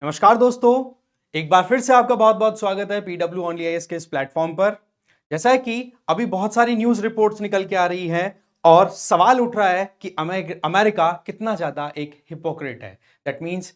नमस्कार दोस्तों, एक बार फिर से आपका बहुत बहुत स्वागत है पीडब्ल्यू ओनली आईएएस के इस प्लेटफॉर्म पर। जैसा है कि अभी बहुत सारी न्यूज रिपोर्ट्स निकल के आ रही हैं और सवाल उठ रहा है कि अमेरिका कितना ज्यादा एक हिपोक्रेट है। दैट मीन्स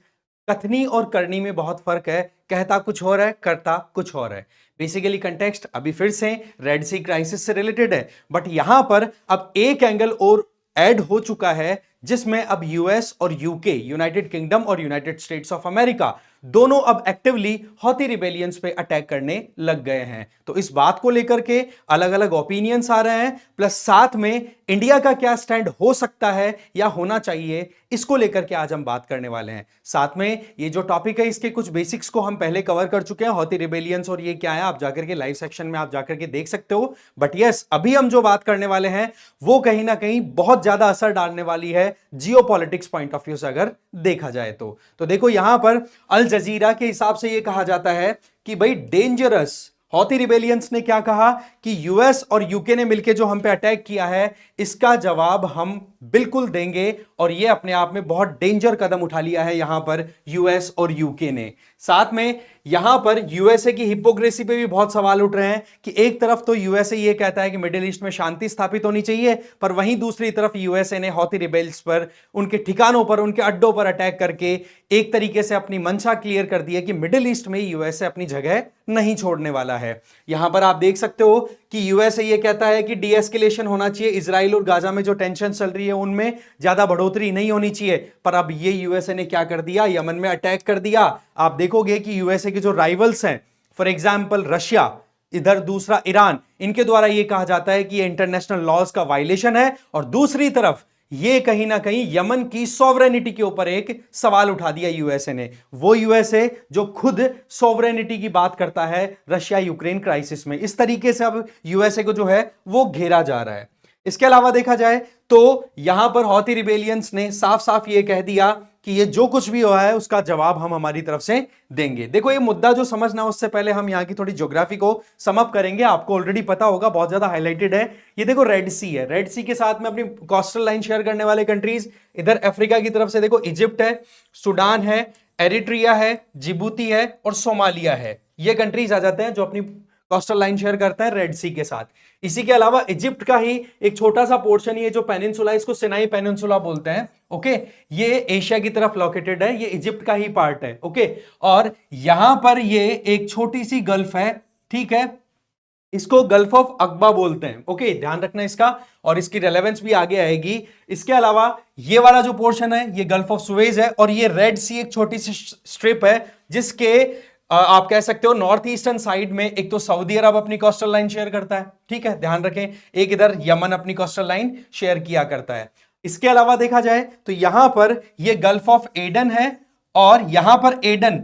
कथनी और करनी में बहुत फर्क है। कहता कुछ और है, करता कुछ और है। बेसिकली कंटेक्स्ट अभी फिर से रेड सी क्राइसिस से रिलेटेड है, बट यहां पर अब एक एंगल और ऐड हो चुका है जिसमें अब यूएस और यूके, यूनाइटेड किंगडम और यूनाइटेड स्टेट्स ऑफ अमेरिका, दोनों अब एक्टिवली हौथी रिबेलियंस पे अटैक करने लग गए हैं। तो इस बात को लेकर के अलग अलग ओपिनियंस आ रहे हैं, प्लस साथ में इंडिया का क्या स्टैंड हो सकता है या होना चाहिए, इसको लेकर के आज हम बात करने वाले हैं। साथ में ये जो टॉपिक है इसके कुछ बेसिक्स को हम पहले कवर कर चुके हैं, हौथी रिबेलियंस और ये क्या है आप जाकर के लाइव सेक्शन में आप जाकर के देख सकते हो। बट यस, अभी हम जो बात करने वाले हैं वो कहीं ना कहीं बहुत ज्यादा असर डालने वाली है जियोपॉलिटिक्स पॉइंट ऑफ व्यू से अगर देखा जाए तो देखो यहां पर अल जजीरा के हिसाब से यह कहा जाता है कि भाई डेंजरस हौथी रिबेलियंस ने क्या कहा कि यूएस और यूके ने मिलकर जो हम पे अटैक किया है इसका जवाब हम बिल्कुल देंगे। और यह अपने आप में बहुत डेंजर कदम उठा लिया है यहां पर यूएस और यूके ने। साथ में यहां पर यूएसए की हिपोक्रेसी पे भी बहुत सवाल उठ रहे हैं कि एक तरफ तो यूएसए ये कहता है कि मिडिल ईस्ट में शांति स्थापित होनी चाहिए, पर वहीं दूसरी तरफ यूएसए ने हौथी रिबेल्स पर, उनके ठिकानों पर, उनके अड्डों पर अटैक करके एक तरीके से अपनी मंशा क्लियर कर दी है कि मिडिल ईस्ट में यूएसए अपनी जगह नहीं छोड़ने वाला है। यहां पर आप देख सकते हो कि यूएसए ये कहता है कि डीएस्केलेशन होना चाहिए, इजराइल और गाजा में जो टेंशन चल रही है उनमें ज्यादा बढ़ोतरी नहीं होनी चाहिए। पर अब ये यूएसए ने क्या कर दिया, यमन में अटैक कर दिया। आप देखोगे कि यूएसए के जो राइवल्स हैं, फॉर एग्जांपल रशिया, इधर दूसरा ईरान, इनके द्वारा यह कहा जाता है कि ये इंटरनेशनल लॉज का वायलेशन है। और दूसरी तरफ ये कहीं ना कहीं यमन की सॉवरेनिटी के ऊपर एक सवाल उठा दिया यूएसए ने, वो यूएसए जो खुद सॉवरेनिटी की बात करता है रशिया यूक्रेन क्राइसिस में। इस तरीके से अब यूएसए को जो है वो घेरा जा रहा है। इसके अलावा देखा जाए तो यहां पर हौथी रिबेलियंस ने साफ साफ ये कह दिया कि ये जो कुछ भी हुआ है उसका जवाब हम हमारी तरफ से देंगे। देखो ये मुद्दा जो समझना उससे पहले हम यहां की थोड़ी ज्योग्राफी को सम अप करेंगे। आपको ऑलरेडी पता होगा, बहुत ज्यादा हाईलाइटेड है। ये देखो रेड सी है, रेड सी के साथ में अपनी कोस्टल लाइन शेयर करने वाले कंट्रीज, इधर अफ्रीका की तरफ से देखो इजिप्ट है, सूडान है, एरिट्रिया है, जिबूती है और सोमालिया है। ये कंट्रीज आ जाते हैं जो अपनी कोस्टल लाइन शेयर करता है रेड सी के साथ। इसी के अलावा इजिप्ट का ही एक छोटा सा पोर्शन, ये जो पेनिनसुला, इसको सिनाई पेनिनसुला बोलते हैं, ओके, ये एशिया की तरफ लोकेटेड है, ये इजिप्ट का ही पार्ट है, ओके। और यहां पर ये एक छोटी सी गल्फ है, ठीक है, इसको गल्फ ऑफ अकबा बोलते हैं, ओके, ध्यान रखना इसका, और इसकी रेलेवेंस भी आगे आएगी। इसके अलावा ये वाला जो पोर्शन है ये गल्फ ऑफ सुएज है, और ये रेड सी एक छोटी सी स्ट्रिप है जिसके आप कह सकते हो नॉर्थ ईस्टर्न साइड में एक तो सऊदी अरब अपनी कोस्टल लाइन शेयर करता है, ठीक है, ध्यान रखें, एक इधर यमन अपनी कोस्टल लाइन शेयर किया करता है। इसके अलावा देखा जाए तो यहां पर यह गल्फ ऑफ एडन है, और यहां पर एडन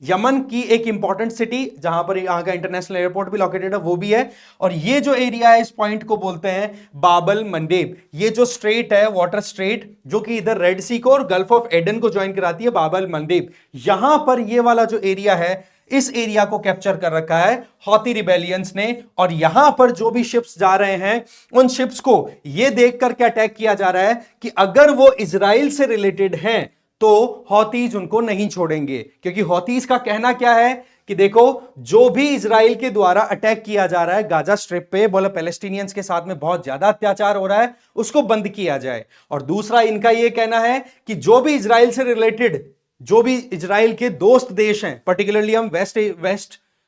यमन की एक इंपॉर्टेंट सिटी जहां पर यहां का इंटरनेशनल एयरपोर्ट भी लोकेटेड है, वो भी है। और ये जो एरिया है इस पॉइंट को बोलते हैं बाबल मंडेब। ये जो स्ट्रेट है, वाटर स्ट्रेट, जो कि इधर रेड सी को और गल्फ ऑफ एडन को ज्वाइन कराती है, बाबल मंडेब, यहां पर ये वाला जो एरिया है, इस एरिया को कैप्चर कर रखा है हौथी रिबेलियंस ने। और यहां पर जो भी शिप्स जा रहे हैं उन शिप्स को यह देख करके अटैक किया जा रहा है कि अगर वो इजराइल से रिलेटेड हैं तो हौथीज उनको नहीं छोड़ेंगे। क्योंकि हौथीज का कहना क्या है कि देखो, जो भी इजराइल के द्वारा अटैक किया जा रहा है गाजा स्ट्रिप पे, बोला पैलेस्टीनियंस के साथ में बहुत ज्यादा अत्याचार हो रहा है, उसको बंद किया जाए। और दूसरा इनका यह कहना है कि जो भी इजराइल से रिलेटेड, जो भी इजराइल के दोस्त देश हैं, पर्टिकुलरली हम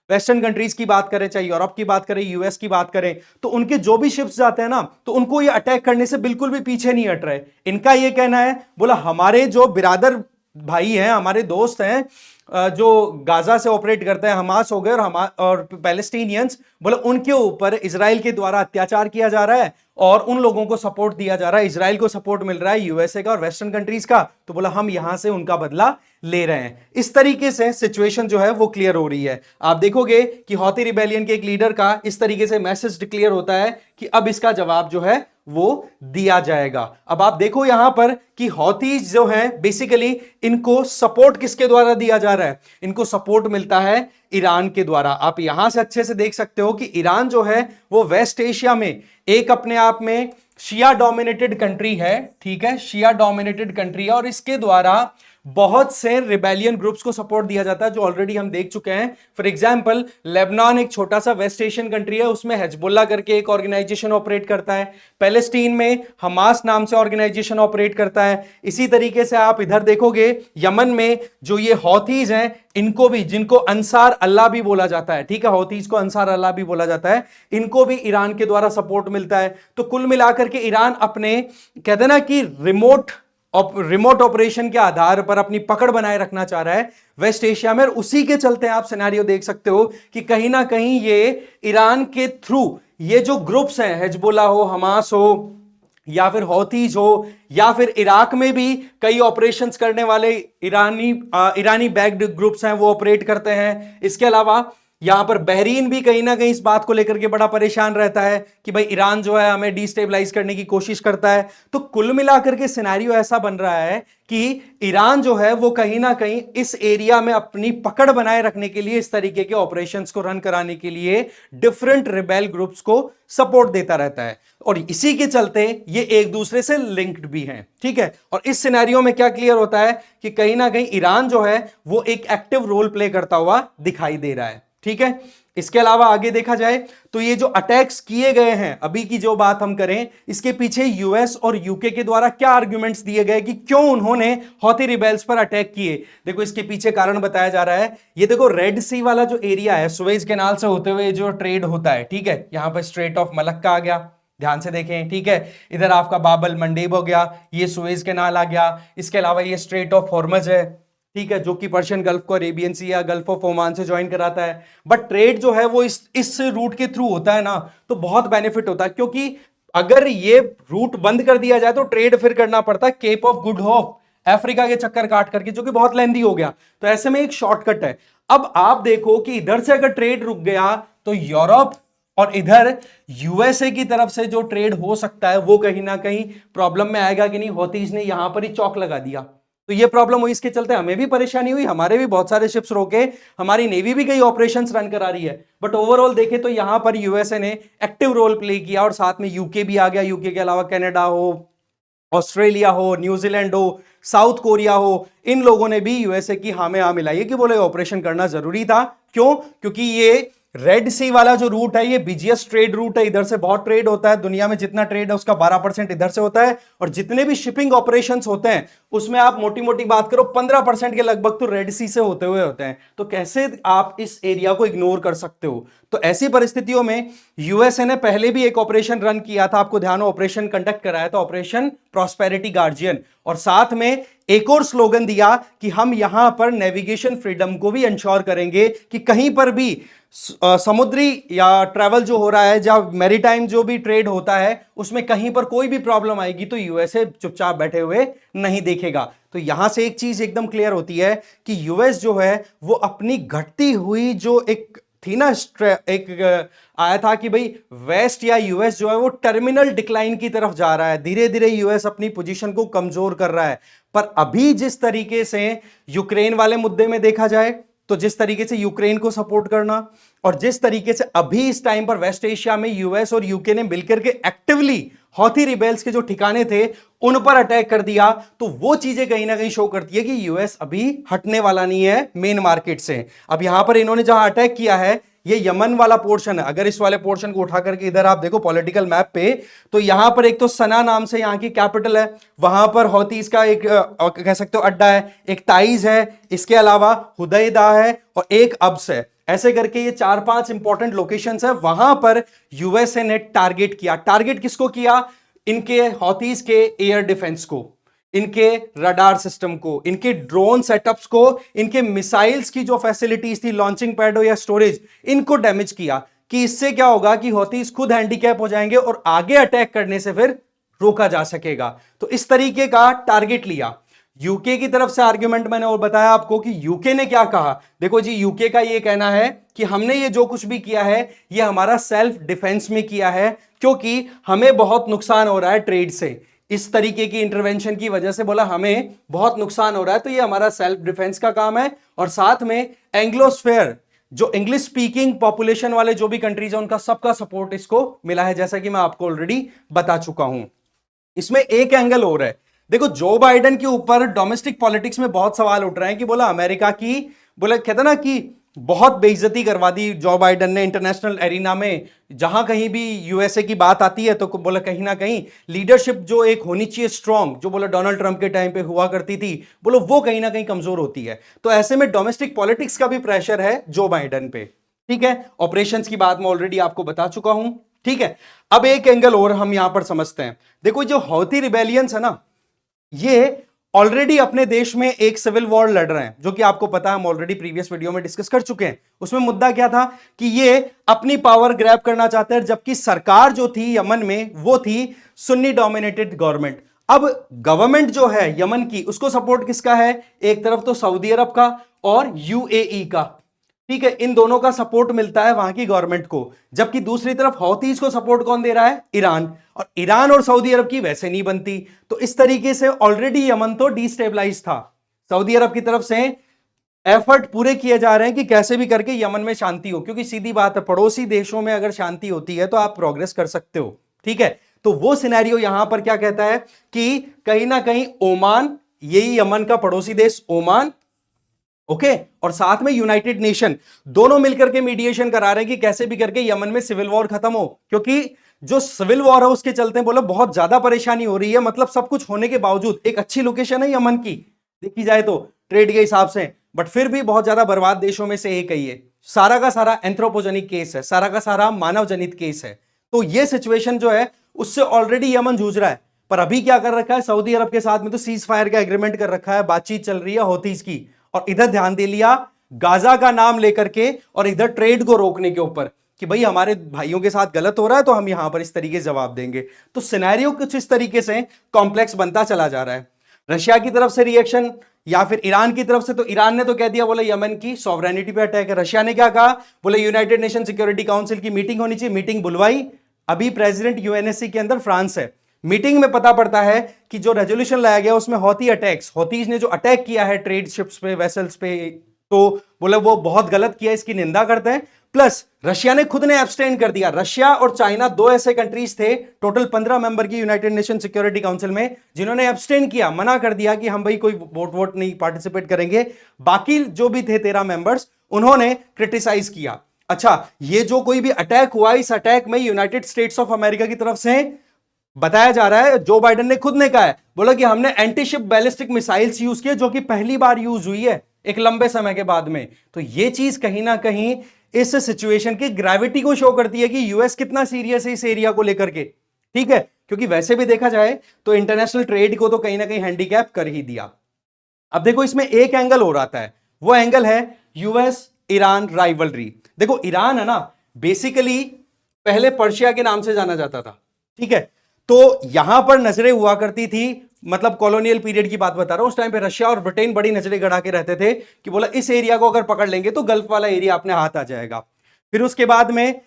वेस्टर्न कंट्रीज की बात करें, चाहे यूरोप की बात करें, यूएस की बात करें, तो उनके जो भी शिप्स जाते हैं ना, तो उनको ये अटैक करने से बिल्कुल भी पीछे नहीं हट रहे। इनका ये कहना है, बोला हमारे जो बिरादर भाई हैं, हमारे दोस्त हैं, जो गाजा से ऑपरेट करते हैं, हमास हो गए और पैलेस्टीनियंस, बोले उनके ऊपर इजराइल के द्वारा अत्याचार किया जा रहा है और उन लोगों को सपोर्ट दिया जा रहा है, इजराइल को सपोर्ट मिल रहा है यूएसए का और वेस्टर्न कंट्रीज का, तो बोला हम यहां से उनका बदला ले रहे हैं। इस तरीके से सिचुएशन जो है वो क्लियर हो रही है। आप देखोगे कि हौथी रिबेलियन के एक लीडर का इस तरीके से मैसेज डिक्लेयर होता है कि अब इसका जवाब जो है वो दिया जाएगा। अब आप देखो यहां पर कि हौथीज जो है बेसिकली इनको सपोर्ट किसके द्वारा दिया जा रहा है, इनको सपोर्ट मिलता है ईरान के द्वारा। आप यहां से अच्छे से देख सकते हो कि ईरान जो है वो वेस्ट एशिया में एक अपने आप में शिया डोमिनेटेड कंट्री है, ठीक है, शिया डोमिनेटेड कंट्री है, और इसके द्वारा बहुत से रिबेलियन ग्रुप्स को सपोर्ट दिया जाता है जो ऑलरेडी हम देख चुके हैं। फॉर एग्जांपल लेबनान एक छोटा सा वेस्ट एशियन कंट्री है, उसमें हिजबुल्लाह करके एक ऑर्गेनाइजेशन ऑपरेट करता है। पैलेस्टीन में हमास नाम से ऑर्गेनाइजेशन ऑपरेट करता है। इसी तरीके से आप इधर देखोगे यमन में जो ये हौथीज हैं, इनको भी, जिनको अंसार अल्लाह भी बोला जाता है, ठीक है, हौथीज को अंसार अल्लाह भी बोला जाता है, इनको भी ईरान के द्वारा सपोर्ट मिलता है। तो कुल मिलाकर के ईरान अपने, कहते हैं ना कि रिमोट ऑपरेशन के आधार पर अपनी पकड़ बनाए रखना चाह रहा है वेस्ट एशिया में। उसी के चलते आप सिनेरियो देख सकते हो कि कहीं ना कहीं ये ईरान के थ्रू ये जो ग्रुप्स हैं, हिजबुल्लाह हो, हमास हो, या फिर हौथीज हो, या फिर इराक में भी कई ऑपरेशंस करने वाले ईरानी बैक्ड ग्रुप्स हैं, वो ऑपरेट करते हैं। इसके अलावा यहां पर बहरीन भी कहीं ना कहीं इस बात को लेकर के बड़ा परेशान रहता है कि भाई ईरान जो है हमें डिस्टेबलाइज करने की कोशिश करता है। तो कुल मिलाकर के सिनेरियो ऐसा बन रहा है कि ईरान जो है वो कहीं ना कहीं इस एरिया में अपनी पकड़ बनाए रखने के लिए, इस तरीके के ऑपरेशंस को रन कराने के लिए डिफरेंट रिबेल ग्रुप्स को सपोर्ट देता रहता है, और इसी के चलते ये एक दूसरे से लिंक्ड भी हैं, ठीक है। और इस सिनेरियो में क्या क्लियर होता है कि कहीं ना कहीं ईरान जो है वो एक एक्टिव रोल प्ले करता हुआ दिखाई दे रहा है, ठीक है। इसके अलावा आगे देखा जाए तो ये जो अटैक्स किए गए हैं, अभी की जो बात हम करें, इसके पीछे यूएस और यूके के द्वारा क्या आर्गुमेंट्स दिए गए कि क्यों उन्होंने हौथी रिबेल्स पर अटैक किए। देखो इसके पीछे कारण बताया जा रहा है। ये देखो रेड सी वाला जो एरिया है, सुएज कैनाल से होते हुए जो ट्रेड होता है, ठीक है, यहां पर स्ट्रेट ऑफ मलक्का आ गया, ध्यान से देखें, ठीक है। इधर आपका बाबल मंडेब हो गया, ये सुएज कैनाल आ गया। इसके अलावा ये स्ट्रेट ऑफ हॉर्मज है, ठीक है, जो कि पर्शियन गल्फ को अरेबियन सी या गल्फ ऑफ ओमान से ज्वाइन कराता है। बट ट्रेड जो है वो इस रूट के थ्रू होता है ना, तो बहुत बेनिफिट होता है, क्योंकि अगर ये रूट बंद कर दिया जाए तो ट्रेड फिर करना पड़ता है cape of good hope, Africa के चक्कर काट करके, जो कि बहुत लेंदी हो गया। तो ऐसे में एक शॉर्टकट है। अब आप देखो कि इधर से अगर ट्रेड रुक गया तो यूरोप और इधर यूएसए की तरफ से जो ट्रेड हो सकता है वो कहीं ना कहीं प्रॉब्लम में आएगा कि नहीं। हौथीज ने यहां पर ही चौक लगा दिया, तो ये प्रॉब्लम हुई, इसके चलते हमें भी परेशानी हुई, हमारे भी बहुत सारे शिप्स रोके, हमारी नेवी भी कई ऑपरेशंस रन करा रही है। बट ओवरऑल देखे तो यहां पर यूएसए ने एक्टिव रोल प्ले किया, और साथ में यूके भी आ गया। यूके के अलावा कनाडा हो, ऑस्ट्रेलिया हो, न्यूजीलैंड हो, साउथ कोरिया हो, इन लोगों ने भी यूएसए की हाँ में हाँ मिलाई कि बोले ऑपरेशन करना जरूरी था। क्यों? क्योंकि ये रेड सी वाला जो रूट है ये बिजिएस्ट ट्रेड रूट है, इधर से बहुत ट्रेड होता है, दुनिया में जितना ट्रेड है उसका 12% इधर से होता है, और जितने भी शिपिंग ऑपरेशंस होते हैं उसमें आप मोटी मोटी बात करो 15% के लगभग तो रेड सी से होते हुए होते हैं। तो कैसे आप इस एरिया को इग्नोर कर सकते हो? तो ऐसी परिस्थितियों में यूएसए ने पहले भी एक ऑपरेशन रन किया था, आपको ध्यान हो, ऑपरेशन कंडक्ट कराया था, ऑपरेशन प्रॉस्पेरिटी गार्जियन, और साथ में एक और स्लोगन दिया कि हम यहां पर नेविगेशन फ्रीडम को भी इंश्योर करेंगे कि कहीं पर भी समुद्री या ट्रैवल जो हो रहा है, जहां मैरीटाइम जो भी ट्रेड होता है, उसमें कहीं पर कोई भी प्रॉब्लम आएगी तो यूएसए चुपचाप बैठे हुए नहीं देखेगा। तो यहां से एक चीज एकदम क्लियर होती है कि यूएस जो है वो अपनी घटती हुई जो एक थी ना, एक आया था कि भाई वेस्ट या यूएस जो है वो टर्मिनल डिक्लाइन की तरफ जा रहा है, धीरे धीरे यूएस अपनी पोजीशन को कमजोर कर रहा है। पर अभी जिस तरीके से यूक्रेन वाले मुद्दे में देखा जाए, तो जिस तरीके से यूक्रेन को सपोर्ट करना, और जिस तरीके से अभी इस टाइम पर वेस्ट एशिया में यूएस और यूके ने मिलकर के एक्टिवली हौथी रिबेल्स के जो ठिकाने थे उन पर अटैक कर दिया, तो वो चीजें कहीं ना कहीं शो करती है कि यूएस अभी हटने वाला नहीं है मेन मार्केट से। अब यहां पर इन्होंने जहां अटैक किया है ये यमन वाला पोर्शन है। अगर इस वाले पोर्शन को उठा करके इधर आप देखो पॉलिटिकल मैप पे, तो यहां पर एक तो सना नाम से यहां की कैपिटल है, वहां पर हौथीज का एक कह सकते हो अड्डा है, एक ताइज है, इसके अलावा हुदैदा है, और एक अब्स है। ऐसे करके ये 4-5 इंपॉर्टेंट लोकेशंस है, वहां पर यूएसए ने टारगेट किया। टारगेट किसको किया? इनके हौथीज के एयर डिफेंस को, इनके रडार सिस्टम को, इनके ड्रोन सेटअप्स को, इनके मिसाइल्स की जो फैसिलिटीज थी, लॉन्चिंग पैड हो या स्टोरेज, इनको डैमेज किया। कि इससे क्या होगा कि हौथीज खुद हैंडीकैप हो जाएंगे और आगे अटैक करने से फिर रोका जा सकेगा। तो इस तरीके का टारगेट लिया। यूके की तरफ से आर्ग्यूमेंट मैंने और बताया आपको कि यूके ने क्या कहा। देखो जी, यूके का ये कहना है कि हमने ये जो कुछ भी किया है ये हमारा सेल्फ डिफेंस में किया है, क्योंकि हमें बहुत नुकसान हो रहा है ट्रेड से, इस तरीके की इंटरवेंशन की वजह से बोला हमें बहुत नुकसान हो रहा है, तो ये हमारा सेल्फ डिफेंस का काम है। और साथ में एंग्लोस्फेयर, जो इंग्लिश स्पीकिंग पॉपुलेशन वाले जो भी कंट्रीज है उनका सबका सपोर्ट इसको मिला है, जैसा कि मैं आपको ऑलरेडी बता चुका हूं। इसमें एक एंगल और है, देखो जो बाइडेन के ऊपर डोमेस्टिक पॉलिटिक्स में बहुत सवाल उठ रहे हैं कि बोला अमेरिका की, बोला कहता ना कि बहुत बेइज्जती करवा दी जो बाइडेन ने इंटरनेशनल एरिना में। जहां कहीं भी यूएसए की बात आती है तो बोला कहीं ना कहीं लीडरशिप जो एक होनी चाहिए स्ट्रांग, जो बोला डोनाल्ड ट्रंप के टाइम पे हुआ करती थी, बोलो वो कहीं ना कहीं कमजोर होती है। तो ऐसे में डोमेस्टिक पॉलिटिक्स का भी प्रेशर है जो बाइडेन पे। ठीक है, ऑपरेशंस की बात मैं ऑलरेडी आपको बता चुका हूं। ठीक है, अब एक एंगल और हम यहां पर समझते हैं। देखो जो हौती रिबेलियंस है ना, ये ऑलरेडी अपने देश में एक सिविल वॉर लड़ रहे हैं, जो कि आपको पता है, हम ऑलरेडी प्रीवियस वीडियो में डिस्कस कर चुके हैं। उसमें मुद्दा क्या था कि ये अपनी पावर ग्रैब करना चाहते हैं, जबकि सरकार जो थी यमन में वो थी सुन्नी डोमिनेटेड गवर्नमेंट। अब गवर्नमेंट जो है यमन की, उसको सपोर्ट किसका है? एक तरफ तो सऊदी अरब का और यूएई का। ठीक है, इन दोनों का सपोर्ट मिलता है वहां की गवर्नमेंट को, जबकि दूसरी तरफ हौतीज को सपोर्ट कौन दे रहा है? ईरान। और ईरान और सऊदी अरब की वैसे नहीं बनती। तो इस तरीके से ऑलरेडी यमन तो डिस्टेबलाइज था। सऊदी अरब की तरफ से एफर्ट पूरे किए जा रहे हैं कि कैसे भी करके यमन में शांति हो, क्योंकि सीधी बात है, पड़ोसी देशों में अगर शांति होती है तो आप प्रोग्रेस कर सकते हो। ठीक है, तो वो सिनेरियो यहां पर क्या कहता है कि कहीं ना कहीं ओमान, यही यमन का पड़ोसी देश ओमान, ओके, और साथ में यूनाइटेड नेशन, दोनों मिलकर के मीडिएशन करा रहे हैं कि कैसे भी करके यमन में सिविल वॉर खत्म हो। क्योंकि जो सिविल वॉर है उसके चलते बोला बहुत ज्यादा परेशानी हो रही है। मतलब सब कुछ होने के बावजूद, एक अच्छी लोकेशन है यमन की देखी जाए तो ट्रेड के हिसाब से, बट फिर भी बहुत ज्यादा बर्बाद देशों में से एक है ये। सारा का सारा एंथ्रोपोजेनिक केस है, सारा का सारा मानव जनित केस है। तो ये सिचुएशन जो है उससे ऑलरेडी यमन जूझ रहा है। पर अभी क्या कर रखा है सऊदी अरब के साथ में? तो सीज फायर का एग्रीमेंट कर रखा है, बातचीत चल रही है हौतीज की, और इधर ध्यान दे लिया गाजा का नाम लेकर के, और इधर ट्रेड को रोकने के ऊपर कि भाई हमारे भाइयों के साथ गलत हो रहा है तो हम यहां पर इस तरीके से जवाब देंगे। तो सिनेरियो कुछ इस तरीके से कॉम्प्लेक्स बनता चला जा रहा है। रशिया की तरफ से रिएक्शन या फिर ईरान की तरफ से, तो ईरान ने तो कह दिया बोले यमन की सॉवरेनिटी पे अटैक है। रशिया ने क्या कहा? बोले यूनाइटेड नेशन सिक्योरिटी काउंसिल की मीटिंग होनी चाहिए। मीटिंग बुलवाई, अभी प्रेसिडेंट यूएनएससी के अंदर फ्रांस है। मीटिंग में पता पड़ता है कि जो रेजोल्यूशन लाया गया उसमें हौती अटैक्स, हौतीज ने जो अटैक किया है ट्रेड शिप्स पे, वेसल्स पे, तो बोले वो बहुत गलत किया, इसकी निंदा करते हैं। प्लस रशिया ने खुद ने एब्सटेन कर दिया। रशिया और चाइना दो ऐसे कंट्रीज थे टोटल 15 मेंबर की यूनाइटेड नेशन सिक्योरिटी काउंसिल में, जिन्होंने एब्सटेन किया, मना कर दिया कि हम भाई कोई वोट नहीं पार्टिसिपेट करेंगे। बाकी जो भी थे 13 मेंबर्स, उन्होंने क्रिटिसाइज किया। अच्छा, ये जो कोई भी अटैक हुआ, इस अटैक में यूनाइटेड स्टेट्स ऑफ अमेरिका की तरफ से बताया जा रहा है, जो बाइडेन ने खुद ने कहा है, बोला कि हमने एंटीशिप बैलिस्टिक मिसाइल्स यूज किए, जो कि पहली बार यूज हुई है एक लंबे समय के बाद में। तो ये चीज कहीं ना कहीं इस सिचुएशन की ग्रेविटी को शो करती है कि यूएस कितना सीरियस है इस एरिया को लेकर के। ठीक है, क्योंकि वैसे भी देखा जाए तो इंटरनेशनल ट्रेड को तो कहीं ना कहीं हैंडीकैप कर ही दिया। अब देखो इसमें एक एंगल और आता है, वो एंगल है यूएस ईरान राइवलरी। देखो ईरान है ना, बेसिकली पहले पर्शिया के नाम से जाना जाता था। ठीक है, तो यहां पर नजरें हुआ करती थी, मतलब कॉलोनियल पीरियड की बात बता रहा हूं। उस टाइम पे रशिया और ब्रिटेन बड़ी नजरें गड़ा के रहते थे कि बोला इस एरिया को अगर पकड़ लेंगे तो गल्फ वाला एरिया अपने हाथ आ जाएगा। फिर उसके बाद में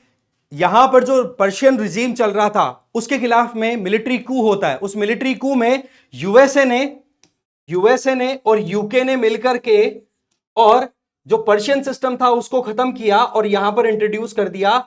यहां पर जो पर्शियन रिजीम चल रहा था उसके खिलाफ में मिलिट्री कू होता है। उस मिलिट्री कू में यूएसए ने और यूके ने मिलकर के और जो पर्शियन सिस्टम था उसको खत्म किया और यहां पर इंट्रोड्यूस कर दिया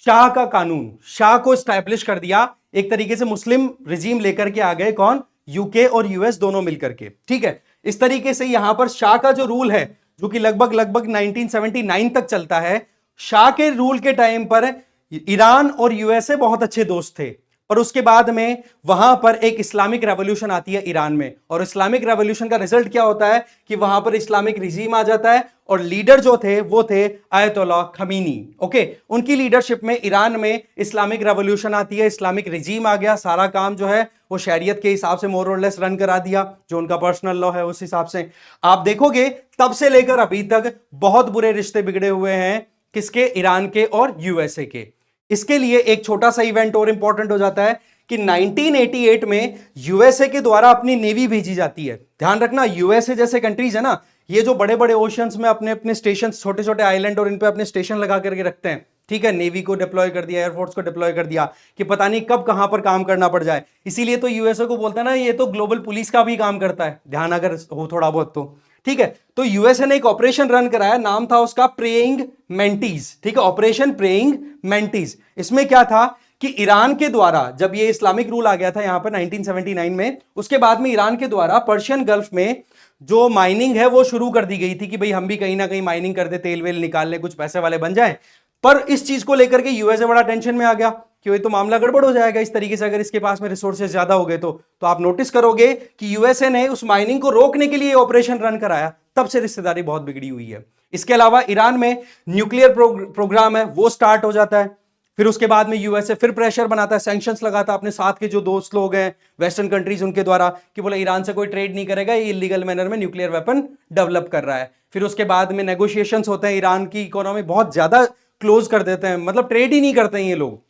शाह का कानून। शाह को स्टैब्लिश कर दिया, एक तरीके से मुस्लिम रिजीम लेकर के आ गए। कौन? यूके और यूएस दोनों मिलकर के। ठीक है, इस तरीके से यहां पर शाह का जो रूल है, जो कि लगभग 1979 तक चलता है। शाह के रूल के टाइम पर ईरान और यूएसए बहुत अच्छे दोस्त थे, पर उसके बाद में वहां पर एक इस्लामिक रेवोल्यूशन आती है ईरान में, और इस्लामिक रेवोल्यूशन का रिजल्ट क्या होता है कि वहां पर इस्लामिक रिजीम आ जाता है, और लीडर जो थे वो थे आयतोल्ला खमीनी। ओके, उनकी लीडरशिप में ईरान में इस्लामिक रेवोल्यूशन आती है, इस्लामिक रिजीम आ गया, सारा काम जो है वो शरीयत के हिसाब से मोर और लेस रन करा दिया, जो उनका पर्सनल लॉ है उस हिसाब से। आप देखोगे तब से लेकर अभी तक बहुत बुरे रिश्ते बिगड़े हुए हैं, किसके? ईरान के और यूएसए के। इसके लिए एक छोटा सा इवेंट और इंपॉर्टेंट हो जाता है कि 1988 में यूएसए के द्वारा अपनी नेवी भेजी जाती है। ध्यान रखना, यूएसए जैसे कंट्रीज है ना, ये जो बड़े बड़े ओशंस में अपने अपने स्टेशन, छोटे छोटे आइलैंड और इन पे अपने स्टेशन लगा करके रखते हैं। ठीक है, नेवी को डिप्लॉय कर दिया, एयरफोर्स को डिप्लॉय कर दिया कि पता नहीं कब कहां पर काम करना पड़ जाए। इसीलिए तो यूएसए को बोलता है ना, ये तो ग्लोबल पुलिस का भी काम करता है, ध्यान अगर हो थोड़ा बहुत तो। ठीक है, तो यूएसए ने एक ऑपरेशन रन कराया, नाम था उसका प्रेइंग मेंटीज। ठीक है, ऑपरेशन प्रेइंग मेंटीज। इसमें क्या था कि ईरान के द्वारा जब ये इस्लामिक रूल आ गया था यहां पर 1979 में, उसके बाद में ईरान के द्वारा पर्शियन गल्फ में जो माइनिंग है वो शुरू कर दी गई थी कि भाई हम भी कहीं ना कहीं माइनिंग कर दे, तेल वेल निकाल ले, कुछ पैसे वाले बन जाए। पर इस चीज को लेकर के यूएसए बड़ा टेंशन में आ गया कि ये तो मामला गड़बड़ हो जाएगा इस तरीके से, अगर इसके पास में रिसोर्सेज ज्यादा हो गए तो आप नोटिस करोगे कि यूएसए ने उस माइनिंग को रोकने के लिए ऑपरेशन रन कराया, तब से रिश्तेदारी बहुत बिगड़ी हुई है। इसके अलावा ईरान में न्यूक्लियर प्रोग्राम है वो स्टार्ट हो जाता है, फिर उसके बाद में यूएसए फिर प्रेशर बनाता है, सैंक्शंस लगाता है अपने साथ के जो दोस्त लोग हैं वेस्टर्न कंट्रीज उनके द्वारा कि बोले ईरान से कोई ट्रेड नहीं करेगा, ये इलीगल मैनर में न्यूक्लियर वेपन डेवलप कर रहा है। फिर उसके बाद में नेगोशिएशंस होते हैं, ईरान की इकोनॉमी बहुत ज्यादा क्लोज कर देते हैं, मतलब ट्रेड ही नहीं करते हैं ये लोग।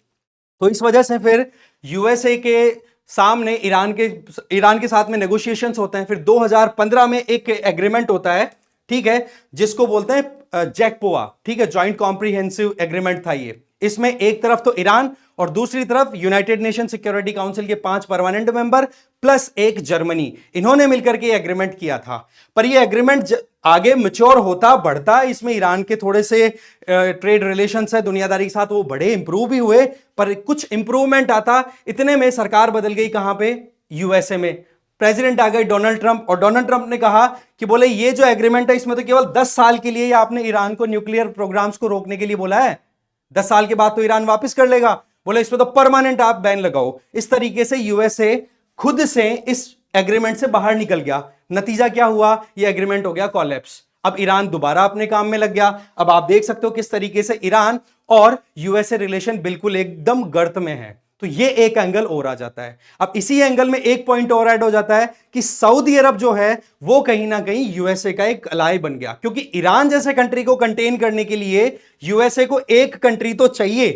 तो इस वजह से फिर यूएसए के सामने ईरान के साथ में नेगोशिएशंस होते हैं। फिर 2015 में एक एग्रीमेंट होता है, ठीक है, जिसको बोलते हैं जैकपोआ, ठीक है, जॉइंट कॉम्प्रिहेंसिव एग्रीमेंट था ये। इसमें एक तरफ तो ईरान और दूसरी तरफ यूनाइटेड नेशन सिक्योरिटी काउंसिल के 5 परमानेंट मेंबर प्लस एक जर्मनी, इन्होंने मिलकर के एग्रीमेंट किया था। पर ये एग्रीमेंट आगे मैच्योर होता बढ़ता, इसमें ईरान के थोड़े से ट्रेड रिलेशंस है दुनियादारी के साथ, वो बड़े इंप्रूव भी हुए, पर कुछ इंप्रूवमेंट आता, इतने में सरकार बदल गई कहां पे, यूएसए में। प्रेसिडेंट आ गए डोनाल्ड ट्रंप, और डोनाल्ड ट्रंप ने कहा कि बोले ये जो एग्रीमेंट है इसमें तो केवल 10 साल के लिए आपने ईरान को न्यूक्लियर प्रोग्राम्स को रोकने के लिए बोला है, 10 साल के बाद तो ईरान वापस कर लेगा, बोले इसमें तो परमानेंट आप बैन लगाओ। इस तरीके से यूएसए खुद से इस एग्रीमेंट से बाहर निकल गया। नतीजा क्या हुआ, ये एग्रीमेंट हो गया कोलैप्स। अब ईरान दोबारा अपने काम में लग गया। अब आप देख सकते हो किस तरीके से ईरान और यूएसए रिलेशन बिल्कुल एकदम गर्त में है। तो ये एक एंगल और आ जाता है। अब इसी एंगल में एक पॉइंट और ऐड हो जाता है कि सऊदी अरब जो है वो कहीं ना कहीं यूएसए का एक अलाय बन गया, क्योंकि ईरान जैसे कंट्री को कंटेन करने के लिए यूएसए को एक कंट्री तो चाहिए,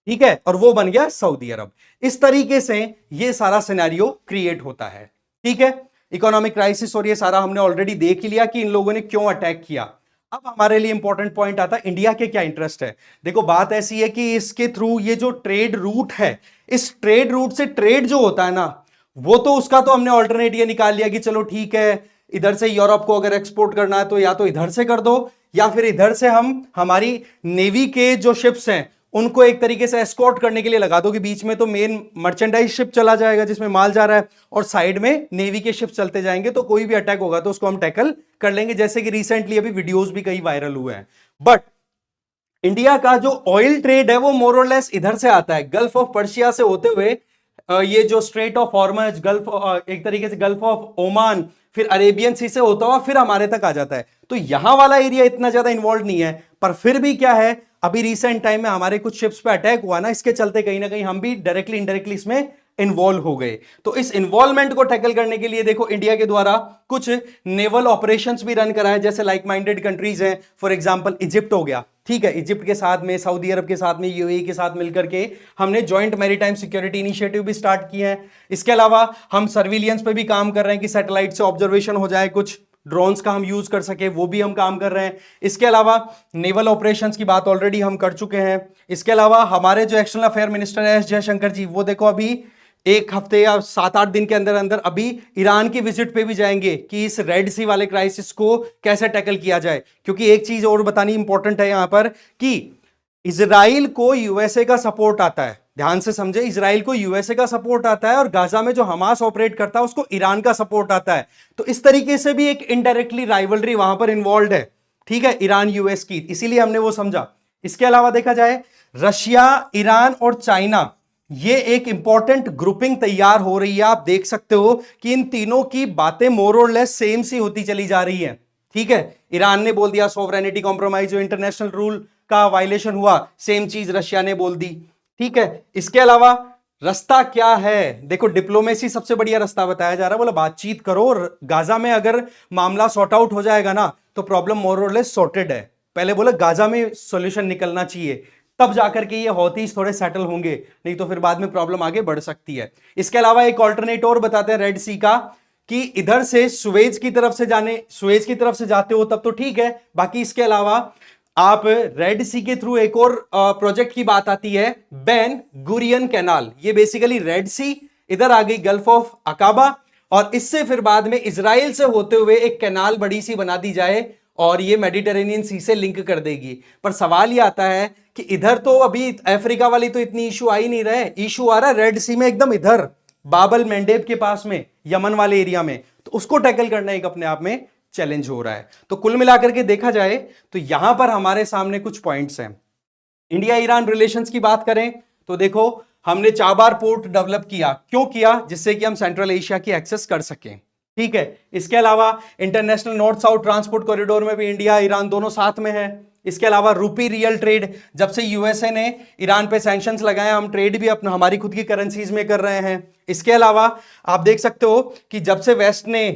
ठीक है, और वो बन गया सऊदी अरब। इस तरीके से ये सारा सिनेरियो क्रिएट होता है, ठीक है। इकोनॉमिक क्राइसिस और ये सारा हमने ऑलरेडी देख ही लिया कि इन लोगों ने क्यों अटैक किया। अब हमारे लिए इंपॉर्टेंट पॉइंट आता है इंडिया के क्या इंटरेस्ट है। देखो बात ऐसी है कि इसके थ्रू ये जो ट्रेड रूट है, इस ट्रेड रूट से ट्रेड जो होता है ना, वो तो उसका तो हमने ऑल्टरनेट ये निकाल लिया कि चलो ठीक है, इधर से यूरोप को अगर एक्सपोर्ट करना है तो या तो इधर से कर दो, या फिर इधर से हम हमारी नेवी के जो शिप्स हैं उनको एक तरीके से एस्कॉर्ट करने के लिए लगा दो कि बीच में तो मेन मर्चेंडाइज शिप चला जाएगा जिसमें माल जा रहा है, और साइड में नेवी के शिप चलते जाएंगे, तो कोई भी अटैक होगा तो उसको हम टैकल कर लेंगे, जैसे कि रिसेंटली अभी वीडियोस भी कई वायरल हुए हैं। बट इंडिया का जो ऑयल ट्रेड है वो मोर और लेस इधर से आता है, गल्फ ऑफ पर्शिया से होते हुए ये जो स्ट्रेट ऑफ हॉर्मज, गल्फ एक तरीके से गल्फ ऑफ ओमान, फिर अरेबियन सी से होता हुआ फिर हमारे तक आ जाता है। तो यहां वाला एरिया इतना ज्यादा इन्वॉल्व नहीं है, पर फिर भी क्या है, अभी रिसेंट टाइम में हमारे कुछ शिप्स पे अटैक हुआ ना, इसके चलते कहीं ना कहीं हम भी डायरेक्टली इनडायरेक्टली इसमें इन्वॉल्व हो गए। तो इस इन्वॉल्वमेंट को टैकल करने के लिए देखो इंडिया के द्वारा कुछ नेवल ऑपरेशंस भी रन कराए, जैसे लाइक माइंडेड कंट्रीज हैं, फॉर एग्जांपल इजिप्ट हो गया, ठीक है, इजिप्ट के साथ में, सऊदी अरब के साथ में, यूएई के साथ मिलकर के हमने जॉइंट मैरीटाइम सिक्योरिटी इनिशिएटिव भी स्टार्ट किए हैं। इसके अलावा हम सर्विलियंस पे भी काम कर रहे हैं कि सैटेलाइट से ऑब्जर्वेशन हो जाए, कुछ ड्रोन्स का हम यूज कर सके, वो भी हम काम कर रहे हैं। इसके अलावा नेवल ऑपरेशंस की बात ऑलरेडी हम कर चुके हैं। इसके अलावा हमारे जो एक्सटर्नल अफेयर मिनिस्टर है एस जयशंकर जी, वो देखो अभी एक हफ्ते या 7-8 दिन के अंदर अंदर अभी ईरान की विजिट पे भी जाएंगे कि इस रेड सी वाले क्राइसिस को कैसे टैकल किया जाए। क्योंकि एक चीज और बतानी इंपॉर्टेंट है यहां पर कि इजराइल को यूएसए का सपोर्ट आता है, ध्यान से समझे, इजराइल को यूएसए का सपोर्ट आता है, और गाजा में जो हमास ऑपरेट करता है उसको ईरान का सपोर्ट आता है। तो इस तरीके से भी एक इनडायरेक्टली राइवलरी वहां पर इन्वॉल्व है, ठीक है, ईरान यूएस की, इसीलिए हमने वो समझा। इसके अलावा देखा जाए रशिया, ईरान और चाइना, ये एक इंपॉर्टेंट ग्रुपिंग तैयार हो रही है। आप देख सकते हो कि इन तीनों की बातें मोर और लेस सेम सी होती चली जा रही है, ठीक है। ईरान ने बोल दिया सोवरेनिटी कॉम्प्रोमाइज, जो इंटरनेशनल रूल का वायलेशन हुआ, सेम चीज रशिया ने बोल दी, ठीक है। इसके अलावा रास्ता क्या है, देखो डिप्लोमेसी सबसे बढ़िया रास्ता बताया जा रहा है, बोला बातचीत करो, गाजा में अगर मामला सॉर्ट आउट हो जाएगा ना तो प्रॉब्लम मोर और लेस सॉर्टेड है। पहले बोले गाजा में सॉल्यूशन निकलना चाहिए, तब जाकर के ये हौतीस थोड़े सेटल होंगे, नहीं तो फिर बाद में प्रॉब्लम आगे बढ़ सकती है। इसके अलावा एक ऑल्टरनेट और बताते हैं रेड सी का, कि इधर से सुएज की तरफ से जाते हो तब तो ठीक है, बाकी इसके अलावा आप रेड सी के थ्रू एक और प्रोजेक्ट की बात आती है, बेन गुरियन कैनाल। ये बेसिकली रेड सी, इधर आ गई गल्फ ऑफ अकाबा, और इससे फिर बाद में इजराइल से होते हुए एक कैनाल बड़ी सी बना दी जाए, और ये मेडिटेरेनियन सी से लिंक कर देगी। पर सवाल ये आता है कि इधर तो अभी अफ्रीका वाली तो इतनी इशू आ ही नहीं रहे, इशू आ रहा है रेड सी में, एकदम इधर बाबल मैंडेब के पास में, यमन वाले एरिया में, तो उसको टैकल करना एक अपने आप में चैलेंज हो रहा है। तो कुल मिलाकर के देखा जाए तो यहां पर हमारे सामने कुछ पॉइंट्स हैं। इंडिया ईरान रिलेशंस की बात करें तो देखो, हमने चाबार पोर्ट डेवलप किया, क्यों किया? जिससे कि हम सेंट्रल एशिया की एक्सेस कर सकें, ठीक है। इसके अलावा international north south transport corridor में भी इंडिया ईरान दोनों साथ में है। इसके अलावा रूपी रियल ट्रेड, जब से यूएसए ने ईरान पे सैंक्शंस लगाए, हम ट्रेड भी अपना हमारी खुद की करेंसीज में कर रहे हैं। इसके अलावा आप देख सकते हो कि जब से वेस्ट ने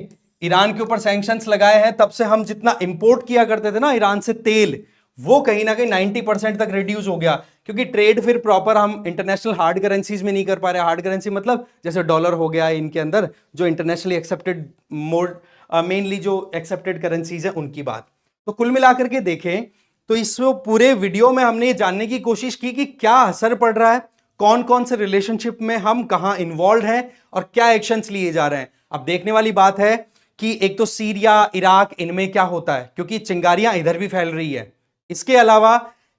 ईरान के ऊपर सैंक्शंस लगाए हैं, तब से हम जितना इंपोर्ट किया करते थे ना ईरान से तेल, वो कहीं ना कहीं 90% तक रिड्यूस हो गया, क्योंकि ट्रेड फिर प्रॉपर हम इंटरनेशनल हार्ड करेंसीज में नहीं कर पा रहे। हार्ड करेंसी मतलब जैसे डॉलर हो गया इनके अंदर, जो इंटरनेशनली एक्सेप्टेड मोड, मेनली जो एक्सेप्टेड करेंसीज है उनकी बात। तो कुल मिलाकर के देखें तो इस पूरे वीडियो में हमने ये जानने की कोशिश की कि क्या असर पड़ रहा है, कौन कौन से रिलेशनशिप में हम कहां इन्वॉल्व हैं और क्या एक्शंस लिए जा रहे हैं। अब देखने वाली बात है कि एक तो सीरिया, इराक, इनमें क्या होता है, क्योंकि चिंगारियां इधर भी फैल रही है। इसके अलावा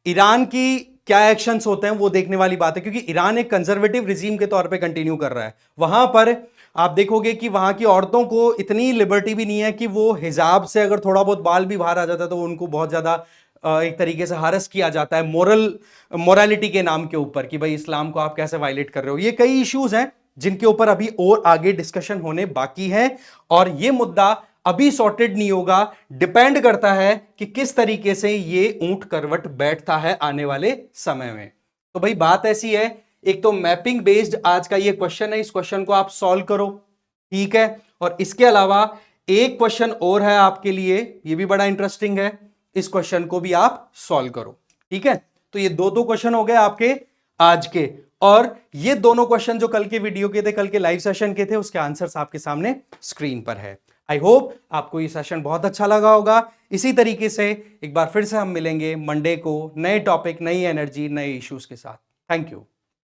ईरान की क्या एक्शंस होते हैं वो देखने वाली बात है, क्योंकि ईरान एक कंजर्वेटिव रिजीम के तौर पे कंटिन्यू कर रहा है। वहां पर आप देखोगे कि वहां की औरतों को इतनी लिबर्टी भी नहीं है कि वो हिजाब से अगर थोड़ा बहुत बाल भी बाहर आ जाता है तो उनको बहुत ज्यादा एक तरीके से हारस किया जाता है मोरालिटी के नाम के ऊपर, कि भाई इस्लाम को आप कैसे वायलेट कर रहे हो। ये कई इश्यूज हैं जिनके ऊपर अभी और आगे डिस्कशन होने बाकी है, और ये मुद्दा अभी सॉर्टेड नहीं होगा। डिपेंड करता है कि किस तरीके से ये ऊंट करवट बैठता है आने वाले समय में। तो भाई बात ऐसी है, एक तो मैपिंग बेस्ड आज का ये क्वेश्चन है, इस क्वेश्चन को आप सॉल्व करो, ठीक है। और इसके अलावा एक क्वेश्चन और है आपके लिए, ये भी बड़ा इंटरेस्टिंग है, इस क्वेश्चन को भी आप सॉल्व करो, ठीक है। तो ये दो क्वेश्चन हो गए आपके आज के, और ये दोनों क्वेश्चन जो कल के वीडियो के थे, कल के लाइव सेशन के थे, उसके आंसर्स आपके सामने स्क्रीन पर है। आई होप आपको ये सेशन बहुत अच्छा लगा होगा। इसी तरीके से एक बार फिर से हम मिलेंगे मंडे को, नए टॉपिक, नई एनर्जी, नए इश्यूज के साथ। Thank you.